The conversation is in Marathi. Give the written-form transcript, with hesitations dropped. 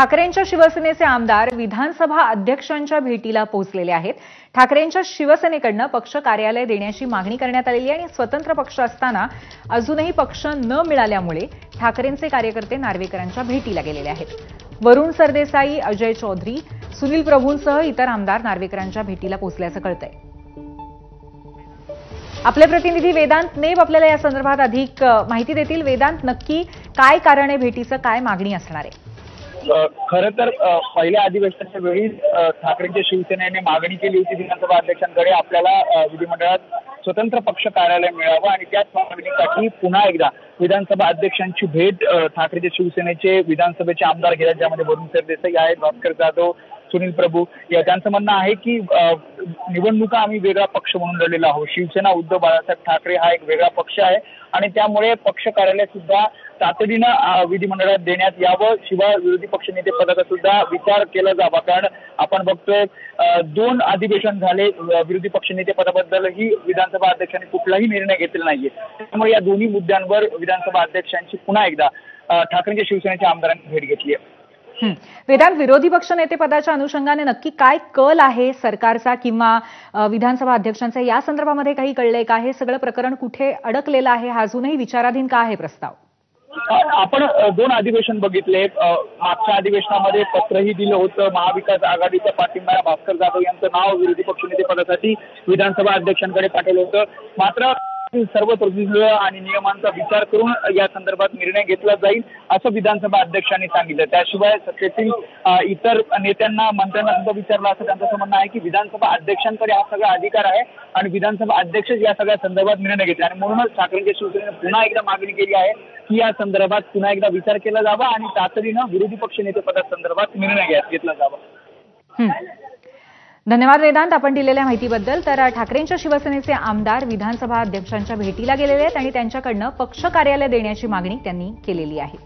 ठाकरेंच्या शिवसेनेचे आमदार विधानसभा अध्यक्षांच्या भेटीला पोहोचलेले आहेत। ठाकरेंच्या शिवसेनेकडून पक्ष कार्यालय देण्याची मागणी करण्यात आलेली आहे आणि स्वतंत्र पक्ष असताना अजूनही पक्ष न मिळाल्यामुळे ठाकरेंचे कार्यकर्ते नार्वेकरांच्या भेटीला गेलेले आहेत। वरुण सरदेसाई, अजय चौधरी, सुनील प्रभूंसह इतर आमदार नार्वेकरांच्या भेटीला पोहोचल्याचं कळतंय। आपले प्रतिनिधी वेदांत नेब आपल्याला या संदर्भात अधिक माहिती देतील। वेदांत, नक्की काय कारण आहे भेटीचं, काय मागणी असणार आहे? खरं तर पहिल्या अधिवेशनाच्या वेळी ठाकरेंच्या शिवसेनेने मागणी केली होती विधानसभा अध्यक्षांकडे आपल्याला विधिमंडळात स्वतंत्र पक्ष कार्यालय मिळावं आणि त्याच मागणीसाठी पुन्हा एकदा विधानसभा अध्यक्षांची भेट ठाकरेंच्या शिवसेनेचे विधानसभेचे आमदार घेतात, ज्यामध्ये वरुण सरदेसाई आहेत, भास्कर जाधव, सुनील प्रभू या त्यांचं म्हणणं आहे की निवडणुका आम्ही वेगळा पक्ष म्हणून लढलेला आहोत। शिवसेना उद्धव बाळासाहेब ठाकरे हा एक वेगळा पक्ष आहे आणि त्यामुळे पक्ष कार्यालय सुद्धा तातडीनं विधिमंडळात देण्यात यावं, शिवाय विरोधी पक्षनेते पदाचा सुद्धा विचार केला जावा। कारण आपण बघतोय 2 अधिवेशन झाले, विरोधी पक्षनेते पदाबद्दलही विधानसभा अध्यक्षांनी कुठलाही निर्णय घेतलेला नाहीये। त्यामुळे या दोन्ही मुद्द्यांवर विधानसभा अध्यक्षांची पुन्हा एकदा ठाकरेंच्या शिवसेनेच्या आमदारांनी भेट घेतली आहे। वेदांत, विरोधी पक्षनेते पदाच्या अनुषंगाने नक्की काय कल आहे सरकारचा किंवा विधानसभा अध्यक्षांचा, या संदर्भामध्ये काही कळलंय का? हे सगळं प्रकरण कुठे अडकलेलं आहे? हा अजूनही विचाराधीन का आहे प्रस्ताव? आपण 2 अधिवेशन बघितले। मागच्या अधिवेशनामध्ये पत्रही दिलं होतं, महाविकास आघाडीच्या पाठिंबा भास्कर जाधव यांचं नाव विरोधी पक्षनेते पदासाठी विधानसभा अध्यक्षांकडे पाठवलं होतं। मात्र सर्व तरतुदी आणि नियमांचा विचार करून या संदर्भात निर्णय घेतला जाईल असं विधानसभा अध्यक्षांनी सांगितलं। त्याशिवाय सत्तेतील इतर नेत्यांना, मंत्र्यांना सुद्धा विचारलं असं त्यांचं म्हणणं आहे की विधानसभा अध्यक्षांकडे हा सगळा अधिकार आहे आणि विधानसभा अध्यक्षच या सगळ्या संदर्भात निर्णय घेतले आणि म्हणूनच ठाकरेंच्या शिवसेनेने पुन्हा एकदा मागणी केली आहे की या संदर्भात पुन्हा एकदा विचार केला जावा आणि तातडीनं विरोधी पक्षनेते पदासंदर्भात निर्णय घेतला जावा। धन्यवाद वेदांत, आपण दिलेल्या माहितीबद्दल। तर ठाकरेंच्या शिवसेनेचे आमदार विधानसभा अध्यक्षांच्या भेटीला गेलेले आहेत आणि त्यांच्याकडून पक्ष कार्यालय देण्याची मागणी त्यांनी केलेली आहे।